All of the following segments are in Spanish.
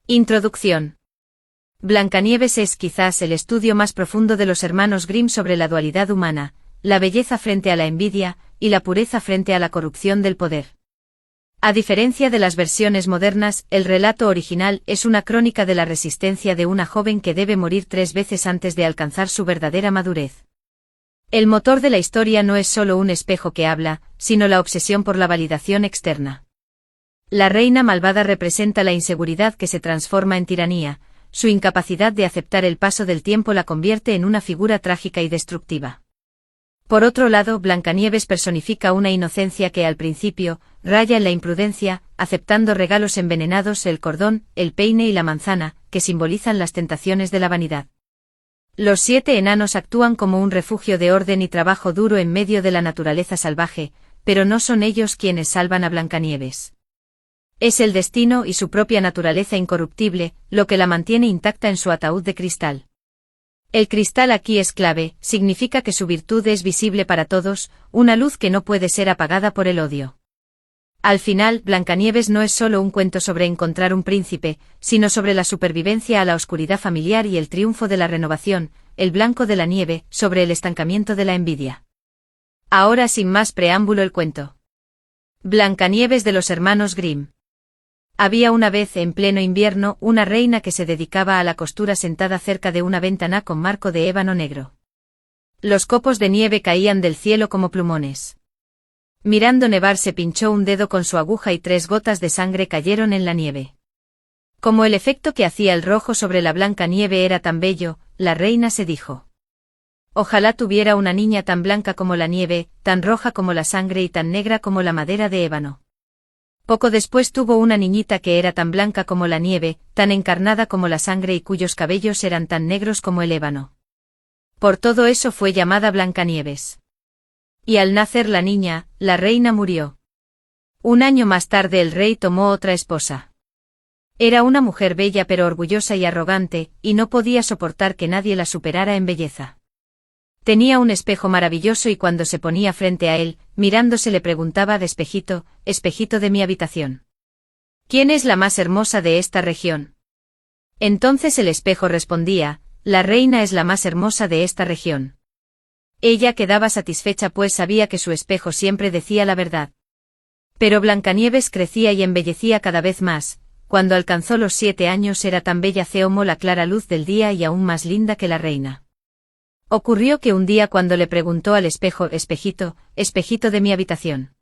Introducción. Blancanieves es quizás el estudio más profundo de los hermanos Grimm sobre la dualidad humana, la belleza frente a la envidia, y la pureza frente a la corrupción del poder. A diferencia de las versiones modernas, el relato original es una crónica de la resistencia de una joven que debe morir 3 veces antes de alcanzar su verdadera madurez. El motor de la historia no es solo un espejo que habla, sino la obsesión por la validación externa. La reina malvada representa la inseguridad que se transforma en tiranía, su incapacidad de aceptar el paso del tiempo la convierte en una figura trágica y destructiva. Por otro lado, Blancanieves personifica una inocencia que al principio raya en la imprudencia, aceptando regalos envenenados, el cordón, el peine y la manzana, que simbolizan las tentaciones de la vanidad. Los 7 enanos actúan como un refugio de orden y trabajo duro en medio de la naturaleza salvaje, pero no son ellos quienes salvan a Blancanieves. Es el destino y su propia naturaleza incorruptible, lo que la mantiene intacta en su ataúd de cristal. El cristal aquí es clave, significa que su virtud es visible para todos, una luz que no puede ser apagada por el odio. Al final, Blancanieves no es solo un cuento sobre encontrar un príncipe, sino sobre la supervivencia a la oscuridad familiar y el triunfo de la renovación, el blanco de la nieve, sobre el estancamiento de la envidia. Ahora sin más preámbulo el cuento. Blancanieves de los hermanos Grimm. Había una vez, en pleno invierno, una reina que se dedicaba a la costura sentada cerca de una ventana con marco de ébano negro. Los copos de nieve caían del cielo como plumones. Mirando nevar se pinchó un dedo con su aguja y 3 gotas de sangre cayeron en la nieve. Como el efecto que hacía el rojo sobre la blanca nieve era tan bello, la reina se dijo: ojalá tuviera una niña tan blanca como la nieve, tan roja como la sangre y tan negra como la madera de ébano. Poco después tuvo una niñita que era tan blanca como la nieve, tan encarnada como la sangre y cuyos cabellos eran tan negros como el ébano. Por todo eso fue llamada Blancanieves. Y al nacer la niña, la reina murió. Un año más tarde el rey tomó otra esposa. Era una mujer bella pero orgullosa y arrogante, y no podía soportar que nadie la superara en belleza. Tenía un espejo maravilloso y cuando se ponía frente a él, mirándose le preguntaba de espejito, espejito de mi habitación, ¿quién es la más hermosa de esta región? Entonces el espejo respondía, la reina es la más hermosa de esta región. Ella quedaba satisfecha pues sabía que su espejo siempre decía la verdad. Pero Blancanieves crecía y embellecía cada vez más, cuando alcanzó los 7 años era tan bella como la clara luz del día y aún más linda que la reina. Ocurrió que un día cuando le preguntó al espejo, espejito, espejito de mi habitación,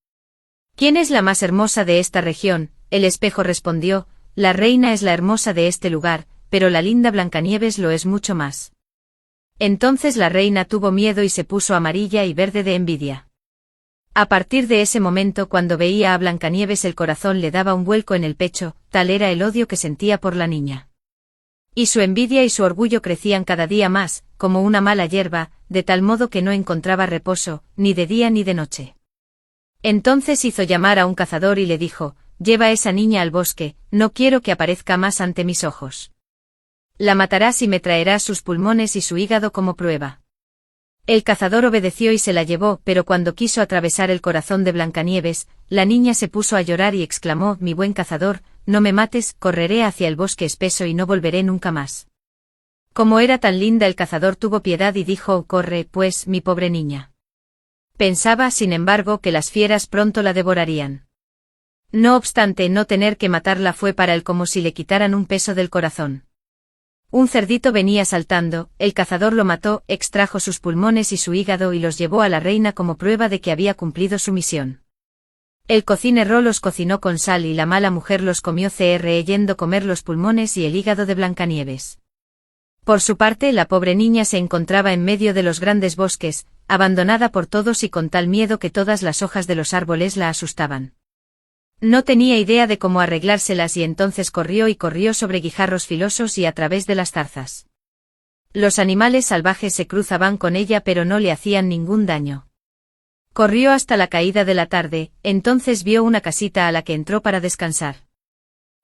¿quién es la más hermosa de esta región? El espejo respondió, la reina es la hermosa de este lugar, pero la linda Blancanieves lo es mucho más. Entonces la reina tuvo miedo y se puso amarilla y verde de envidia. A partir de ese momento cuando veía a Blancanieves el corazón le daba un vuelco en el pecho, tal era el odio que sentía por la niña. Y su envidia y su orgullo crecían cada día más, como una mala hierba, de tal modo que no encontraba reposo, ni de día ni de noche. Entonces hizo llamar a un cazador y le dijo, lleva a esa niña al bosque, no quiero que aparezca más ante mis ojos. La matarás y me traerás sus pulmones y su hígado como prueba. El cazador obedeció y se la llevó, pero cuando quiso atravesar el corazón de Blancanieves, la niña se puso a llorar y exclamó, mi buen cazador, no me mates, correré hacia el bosque espeso y no volveré nunca más. Como era tan linda el cazador tuvo piedad y dijo, corre, pues, mi pobre niña. Pensaba, sin embargo, que las fieras pronto la devorarían. No obstante, no tener que matarla fue para él como si le quitaran un peso del corazón. Un cerdito venía saltando, el cazador lo mató, extrajo sus pulmones y su hígado y los llevó a la reina como prueba de que había cumplido su misión. El cocinero los cocinó con sal y la mala mujer los comió yendo comer los pulmones y el hígado de Blancanieves. Por su parte, la pobre niña se encontraba en medio de los grandes bosques, abandonada por todos y con tal miedo que todas las hojas de los árboles la asustaban. No tenía idea de cómo arreglárselas y entonces corrió y corrió sobre guijarros filosos y a través de las zarzas. Los animales salvajes se cruzaban con ella pero no le hacían ningún daño. Corrió hasta la caída de la tarde, entonces vio una casita a la que entró para descansar.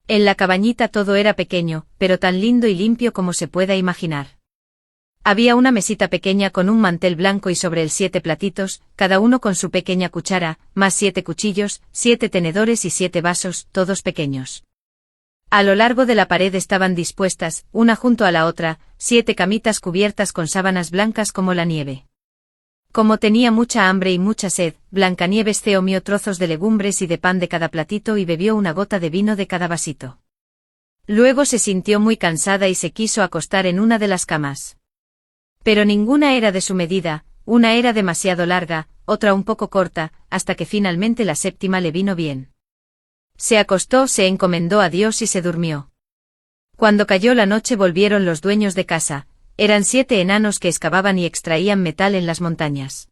En la cabañita todo era pequeño, pero tan lindo y limpio como se pueda imaginar. Había una mesita pequeña con un mantel blanco y sobre él 7 platitos, cada uno con su pequeña cuchara, más 7 cuchillos, 7 tenedores y 7 vasos, todos pequeños. A lo largo de la pared estaban dispuestas, una junto a la otra, 7 camitas cubiertas con sábanas blancas como la nieve. Como tenía mucha hambre y mucha sed, Blancanieves comió trozos de legumbres y de pan de cada platito y bebió una gota de vino de cada vasito. Luego se sintió muy cansada y se quiso acostar en una de las camas. Pero ninguna era de su medida, una era demasiado larga, otra un poco corta, hasta que finalmente la séptima le vino bien. Se acostó, se encomendó a Dios y se durmió. Cuando cayó la noche volvieron los dueños de casa. Eran 7 enanos que excavaban y extraían metal en las montañas.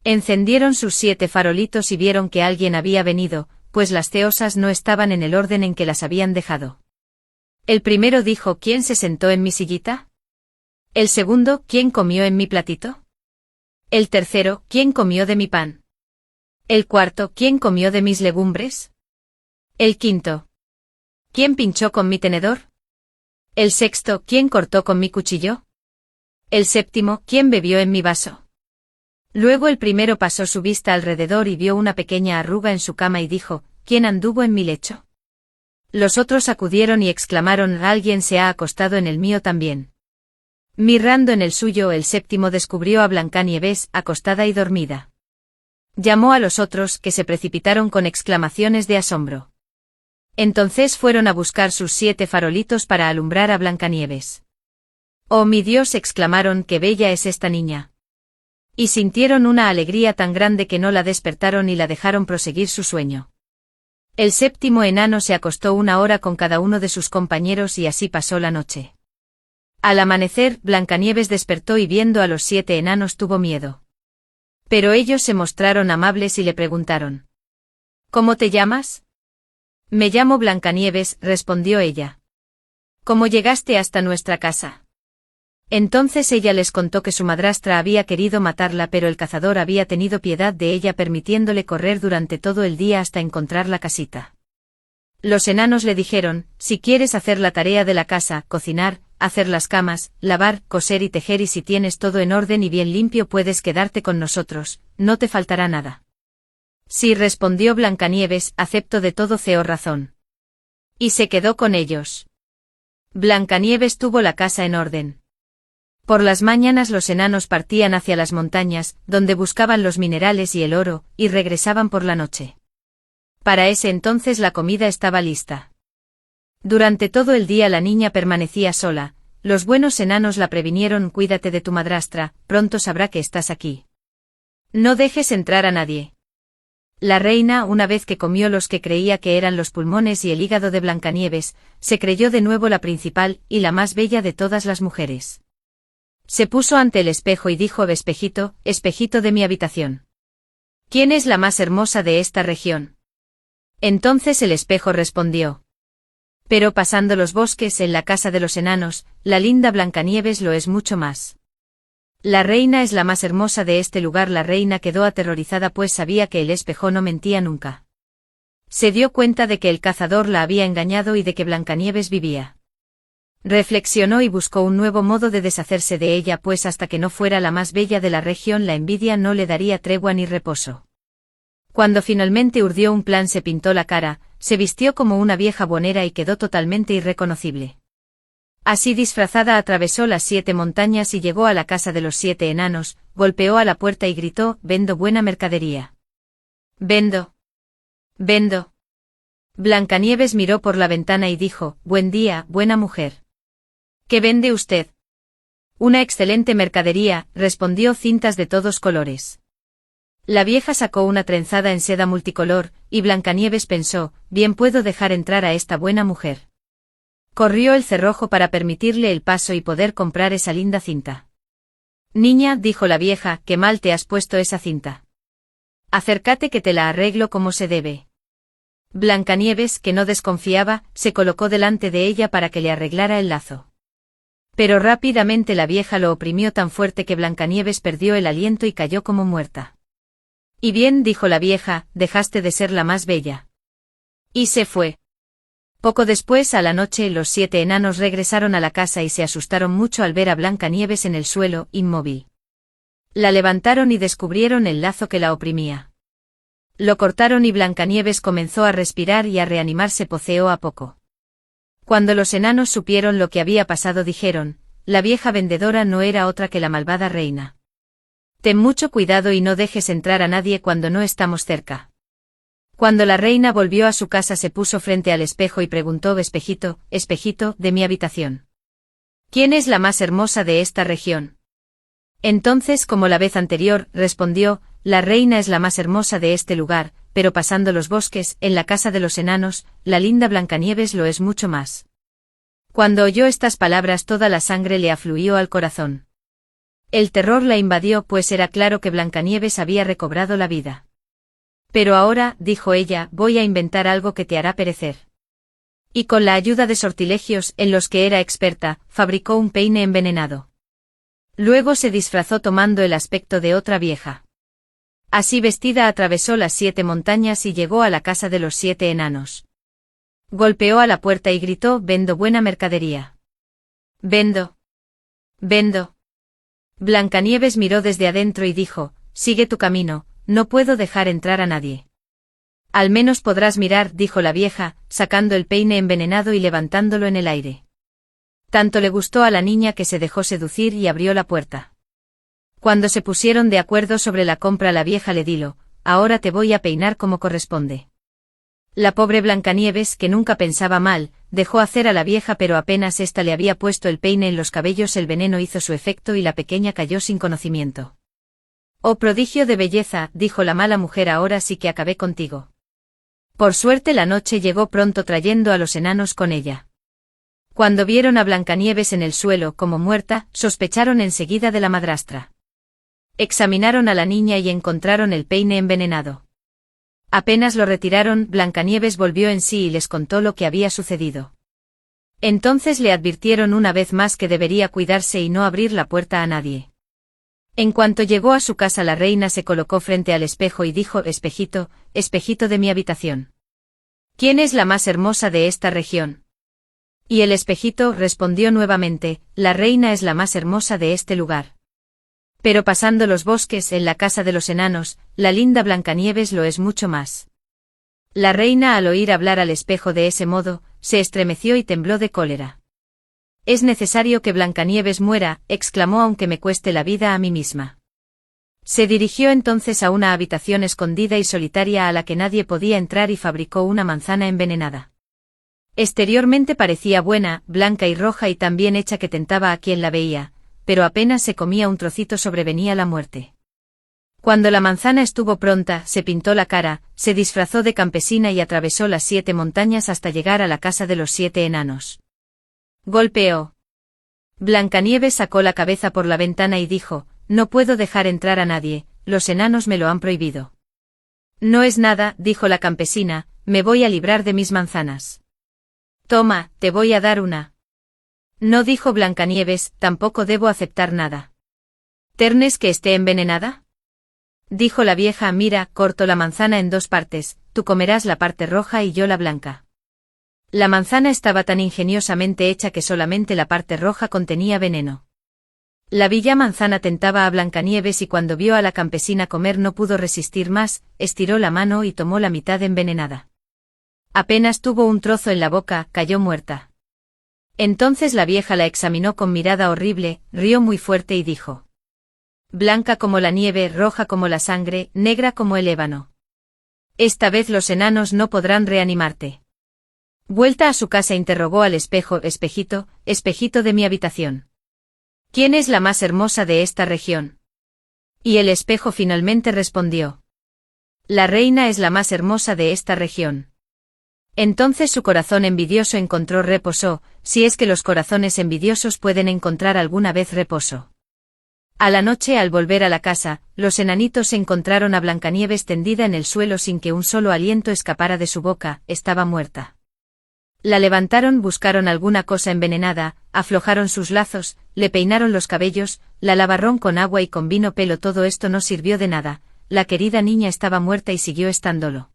Encendieron sus 7 farolitos y vieron que alguien había venido, pues las teosas no estaban en el orden en que las habían dejado. El primero dijo: ¿Quién se sentó en mi sillita? El segundo: ¿Quién comió en mi platito? El tercero: ¿Quién comió de mi pan? El cuarto: ¿Quién comió de mis legumbres? El quinto: ¿Quién pinchó con mi tenedor? El sexto: ¿Quién cortó con mi cuchillo? El séptimo: ¿Quién bebió en mi vaso? Luego el primero pasó su vista alrededor y vio una pequeña arruga en su cama y dijo: ¿Quién anduvo en mi lecho? Los otros acudieron y exclamaron: Alguien se ha acostado en el mío también. Mirando en el suyo, el séptimo descubrió a Blancanieves, acostada y dormida. Llamó a los otros, que se precipitaron con exclamaciones de asombro. Entonces fueron a buscar sus 7 farolitos para alumbrar a Blancanieves. ¡Oh mi Dios!, exclamaron, ¡qué bella es esta niña! Y sintieron una alegría tan grande que no la despertaron y la dejaron proseguir su sueño. El séptimo enano se acostó 1 hora con cada uno de sus compañeros y así pasó la noche. Al amanecer, Blancanieves despertó y viendo a los 7 enanos tuvo miedo. Pero ellos se mostraron amables y le preguntaron: ¿Cómo te llamas? Me llamo Blancanieves, respondió ella. ¿Cómo llegaste hasta nuestra casa? Entonces ella les contó que su madrastra había querido matarla, pero el cazador había tenido piedad de ella permitiéndole correr durante todo el día hasta encontrar la casita. Los enanos le dijeron: si quieres hacer la tarea de la casa, cocinar, hacer las camas, lavar, coser y tejer, y si tienes todo en orden y bien limpio, puedes quedarte con nosotros, no te faltará nada. Sí, respondió Blancanieves, acepto de todo, ceo razón. Y se quedó con ellos. Blancanieves tuvo la casa en orden. Por las mañanas los enanos partían hacia las montañas, donde buscaban los minerales y el oro, y regresaban por la noche. Para ese entonces la comida estaba lista. Durante todo el día la niña permanecía sola. Los buenos enanos la previnieron: cuídate de tu madrastra, pronto sabrá que estás aquí. No dejes entrar a nadie. La reina, una vez que comió los que creía que eran los pulmones y el hígado de Blancanieves, se creyó de nuevo la principal y la más bella de todas las mujeres. Se puso ante el espejo y dijo: espejito, espejito de mi habitación, ¿quién es la más hermosa de esta región? Entonces el espejo respondió: pero pasando los bosques en la casa de los enanos, la linda Blancanieves lo es mucho más. La reina es la más hermosa de este lugar. La reina quedó aterrorizada, pues sabía que el espejo no mentía nunca. Se dio cuenta de que el cazador la había engañado y de que Blancanieves vivía. Reflexionó y buscó un nuevo modo de deshacerse de ella, pues hasta que no fuera la más bella de la región la envidia no le daría tregua ni reposo. Cuando finalmente urdió un plan, se pintó la cara, se vistió como una vieja buhonera y quedó totalmente irreconocible. Así disfrazada atravesó las 7 montañas y llegó a la casa de los 7 enanos, golpeó a la puerta y gritó: vendo buena mercadería. Vendo. Vendo. Blancanieves miró por la ventana y dijo: buen día, buena mujer. ¿Qué vende usted? Una excelente mercadería, respondió: cintas de todos colores. La vieja sacó una trenzada en seda multicolor, y Blancanieves pensó: bien puedo dejar entrar a esta buena mujer. Corrió el cerrojo para permitirle el paso y poder comprar esa linda cinta. Niña, dijo la vieja, qué mal te has puesto esa cinta. Acércate que te la arreglo como se debe. Blancanieves, que no desconfiaba, se colocó delante de ella para que le arreglara el lazo. Pero rápidamente la vieja lo oprimió tan fuerte que Blancanieves perdió el aliento y cayó como muerta. Y bien, dijo la vieja, dejaste de ser la más bella. Y se fue. Poco después, a la noche, los 7 enanos regresaron a la casa y se asustaron mucho al ver a Blancanieves en el suelo, inmóvil. La levantaron y descubrieron el lazo que la oprimía. Lo cortaron y Blancanieves comenzó a respirar y a reanimarse poco a poco. Cuando los enanos supieron lo que había pasado dijeron, la vieja vendedora no era otra que la malvada reina. Ten mucho cuidado y no dejes entrar a nadie cuando no estamos cerca. Cuando la reina volvió a su casa se puso frente al espejo y preguntó: espejito, espejito de mi habitación, ¿quién es la más hermosa de esta región? Entonces, como la vez anterior, respondió, la reina es la más hermosa de este lugar, pero pasando los bosques, en la casa de los enanos, la linda Blancanieves lo es mucho más. Cuando oyó estas palabras toda la sangre le afluió al corazón. El terror la invadió, pues era claro que Blancanieves había recobrado la vida. Pero ahora, dijo ella, voy a inventar algo que te hará perecer. Y con la ayuda de sortilegios, en los que era experta, fabricó un peine envenenado. Luego se disfrazó tomando el aspecto de otra vieja. Así vestida atravesó las 7 montañas y llegó a la casa de los 7 enanos. Golpeó a la puerta y gritó: vendo buena mercadería. Vendo. Vendo. Blancanieves miró desde adentro y dijo: sigue tu camino, no puedo dejar entrar a nadie. Al menos podrás mirar, dijo la vieja, sacando el peine envenenado y levantándolo en el aire. Tanto le gustó a la niña que se dejó seducir y abrió la puerta. Cuando se pusieron de acuerdo sobre la compra, la vieja le dijo: ahora te voy a peinar como corresponde. La pobre Blancanieves, que nunca pensaba mal, dejó hacer a la vieja, pero apenas ésta le había puesto el peine en los cabellos el veneno hizo su efecto y la pequeña cayó sin conocimiento. Oh prodigio de belleza, dijo la mala mujer, ahora sí que acabé contigo. Por suerte la noche llegó pronto trayendo a los enanos con ella. Cuando vieron a Blancanieves en el suelo como muerta, sospecharon enseguida de la madrastra. Examinaron a la niña y encontraron el peine envenenado. Apenas lo retiraron, Blancanieves volvió en sí y les contó lo que había sucedido. Entonces le advirtieron una vez más que debería cuidarse y no abrir la puerta a nadie. En cuanto llegó a su casa, la reina se colocó frente al espejo y dijo: espejito, espejito de mi habitación, ¿quién es la más hermosa de esta región? Y el espejito respondió nuevamente: la reina es la más hermosa de este lugar. Pero pasando los bosques, en la casa de los enanos, la linda Blancanieves lo es mucho más. La reina, al oír hablar al espejo de ese modo, se estremeció y tembló de cólera. Es necesario que Blancanieves muera, exclamó, aunque me cueste la vida a mí misma. Se dirigió entonces a una habitación escondida y solitaria a la que nadie podía entrar y fabricó una manzana envenenada. Exteriormente parecía buena, blanca y roja y tan bien hecha que tentaba a quien la veía, pero apenas se comía un trocito sobrevenía la muerte. Cuando la manzana estuvo pronta, se pintó la cara, se disfrazó de campesina y atravesó las 7 montañas hasta llegar a la casa de los 7 enanos. Golpeó. Blancanieves sacó la cabeza por la ventana y dijo: no puedo dejar entrar a nadie, los enanos me lo han prohibido. No es nada, dijo la campesina, me voy a librar de mis manzanas. Toma, te voy a dar una. No, dijo Blancanieves, tampoco debo aceptar nada. ¿Ternes que esté envenenada? Dijo la vieja: mira, corto la manzana en 2 partes, tú comerás la parte roja y yo la blanca. La manzana estaba tan ingeniosamente hecha que solamente la parte roja contenía veneno. La villa manzana tentaba a Blancanieves y cuando vio a la campesina comer no pudo resistir más, estiró la mano y tomó la mitad envenenada. Apenas tuvo un trozo en la boca, cayó muerta. Entonces la vieja la examinó con mirada horrible, rió muy fuerte y dijo: blanca como la nieve, roja como la sangre, negra como el ébano. Esta vez los enanos no podrán reanimarte. Vuelta a su casa interrogó al espejo: espejito, espejito de mi habitación, ¿quién es la más hermosa de esta región? Y el espejo finalmente respondió: la reina es la más hermosa de esta región. Entonces su corazón envidioso encontró reposo, si es que los corazones envidiosos pueden encontrar alguna vez reposo. A la noche, al volver a la casa, los enanitos encontraron a Blancanieves tendida en el suelo sin que un solo aliento escapara de su boca, estaba muerta. La levantaron, buscaron alguna cosa envenenada, aflojaron sus lazos, le peinaron los cabellos, la lavaron con agua y con vino, pero todo esto no sirvió de nada, la querida niña estaba muerta y siguió estándolo.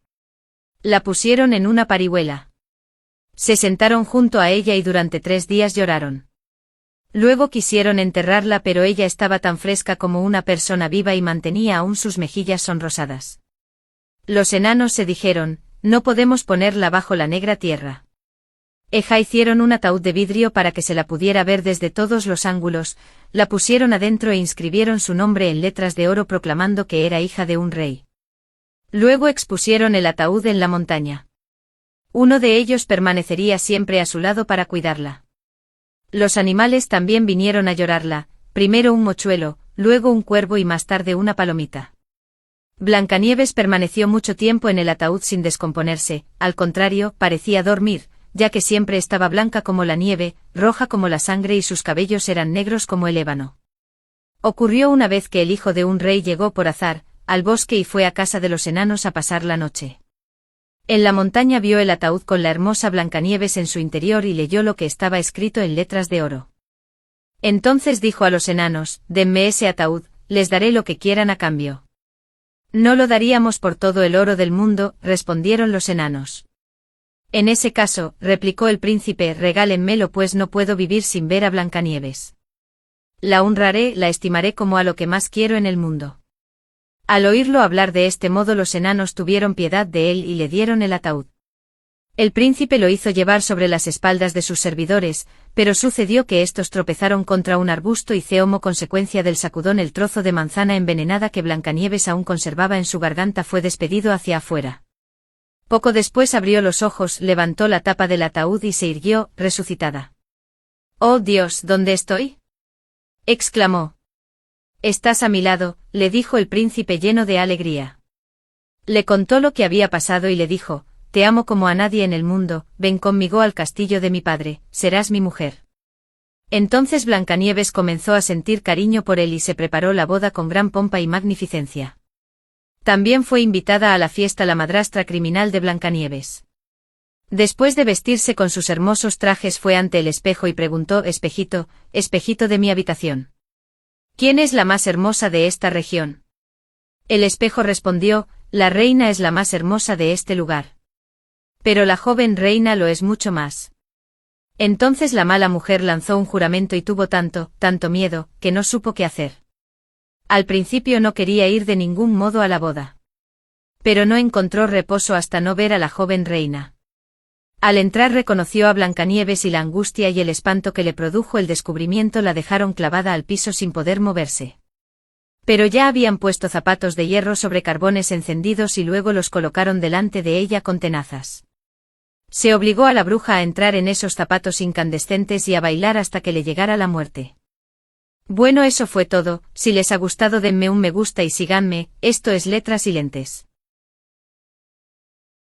La pusieron en una parihuela. Se sentaron junto a ella y durante 3 días lloraron. Luego quisieron enterrarla, pero ella estaba tan fresca como una persona viva y mantenía aún sus mejillas sonrosadas. Los enanos se dijeron: no podemos ponerla bajo la negra tierra. Eja hicieron un ataúd de vidrio para que se la pudiera ver desde todos los ángulos, la pusieron adentro e inscribieron su nombre en letras de oro proclamando que era hija de un rey. Luego expusieron el ataúd en la montaña. Uno de ellos permanecería siempre a su lado para cuidarla. Los animales también vinieron a llorarla, primero un mochuelo, luego un cuervo y más tarde una palomita. Blancanieves permaneció mucho tiempo en el ataúd sin descomponerse, al contrario, parecía dormir, ya que siempre estaba blanca como la nieve, roja como la sangre y sus cabellos eran negros como el ébano. Ocurrió una vez que el hijo de un rey llegó por azar al bosque y fue a casa de los enanos a pasar la noche. En la montaña vio el ataúd con la hermosa Blancanieves en su interior y leyó lo que estaba escrito en letras de oro. Entonces dijo a los enanos: «Denme ese ataúd, les daré lo que quieran a cambio». «No lo daríamos por todo el oro del mundo», respondieron los enanos. «En ese caso», replicó el príncipe, «regálenmelo pues no puedo vivir sin ver a Blancanieves. La honraré, la estimaré como a lo que más quiero en el mundo». Al oírlo hablar de este modo los enanos tuvieron piedad de él y le dieron el ataúd. El príncipe lo hizo llevar sobre las espaldas de sus servidores, pero sucedió que estos tropezaron contra un arbusto y como consecuencia del sacudón el trozo de manzana envenenada que Blancanieves aún conservaba en su garganta fue despedido hacia afuera. Poco después abrió los ojos, levantó la tapa del ataúd y se irguió, resucitada. «¡Oh Dios, ¿dónde estoy?», exclamó. «Estás a mi lado», le dijo el príncipe lleno de alegría. Le contó lo que había pasado y le dijo: «Te amo como a nadie en el mundo, ven conmigo al castillo de mi padre, serás mi mujer». Entonces Blancanieves comenzó a sentir cariño por él y se preparó la boda con gran pompa y magnificencia. También fue invitada a la fiesta la madrastra criminal de Blancanieves. Después de vestirse con sus hermosos trajes fue ante el espejo y preguntó: «Espejito, espejito de mi habitación, ¿quién es la más hermosa de esta región?». El espejo respondió: «La reina es la más hermosa de este lugar. Pero la joven reina lo es mucho más». Entonces la mala mujer lanzó un juramento y tuvo tanto miedo, que no supo qué hacer. Al principio no quería ir de ningún modo a la boda. Pero no encontró reposo hasta no ver a la joven reina. Al entrar reconoció a Blancanieves y la angustia y el espanto que le produjo el descubrimiento la dejaron clavada al piso sin poder moverse. Pero ya habían puesto zapatos de hierro sobre carbones encendidos y luego los colocaron delante de ella con tenazas. Se obligó a la bruja a entrar en esos zapatos incandescentes y a bailar hasta que le llegara la muerte. Bueno, eso fue todo. Si les ha gustado denme un me gusta y síganme, esto es Letras y Lentes.